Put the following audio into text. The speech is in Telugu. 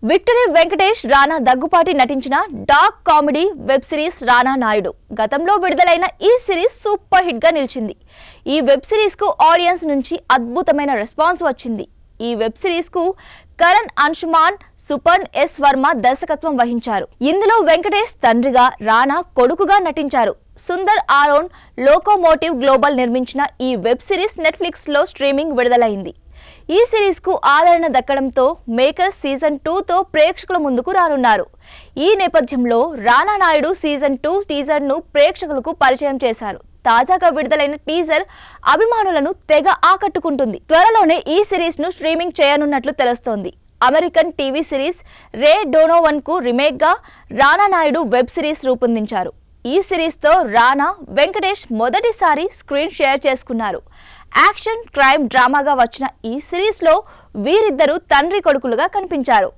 విక్టరీ వెంకటేష్ రానా దగ్గుపాటి నటించిన డార్క్ కామెడీ వెబ్ సిరీస్ రానా నాయుడు గతంలో విడుదలైన ఈ సిరీస్ సూపర్ హిట్ గా నిలిచింది. ఈ వెబ్ సిరీస్ కు ఆడియన్స్ నుంచి అద్భుతమైన రెస్పాన్స్ వచ్చింది. ఈ వెబ్ సిరీస్ కు కరణ్ అంశుమాన్ సుపర్న్ ఎస్ వర్మ దర్శకత్వం వహించారు. ఇందులో వెంకటేష్ తండ్రిగా, రానా కొడుకుగా నటించారు. సుందర్ ఆరోన్ లోకోమోటివ్ గ్లోబల్ నిర్మించిన ఈ వెబ్ సిరీస్ నెట్ఫ్లిక్స్ లో స్ట్రీమింగ్ విడుదలైంది. ఈ సిరీస్ కు ఆదరణ దక్కడంతో మేకర్స్ సీజన్ 2తో ప్రేక్షకుల ముందుకు రానున్నారు. ఈ నేపథ్యంలో రానా నాయుడు సీజన్ 2 టీజర్ ను ప్రేక్షకులకు పరిచయం చేశారు. తాజాగా విడుదలైన టీజర్ అభిమానులను తెగ ఆకట్టుకుంటుంది. త్వరలోనే ఈ సిరీస్ ను స్ట్రీమింగ్ చేయనున్నట్లు తెలుస్తోంది. American TV series Ray Donovan కు రీమేక్ గా రానా నాయుడు వెబ్ సిరీస్ రూపొందించారు. ఈ సిరీస్ తో రానా, వెంకటేష్ మొదటిసారి స్క్రీన్ షేర్ చేసుకున్నారు. యాక్షన్, క్రైమ్ డ్రామాగా వచ్చిన ఈ సిరీస్ లో వీరిద్దరూ తండ్రి కొడుకులుగా కనిపించారు.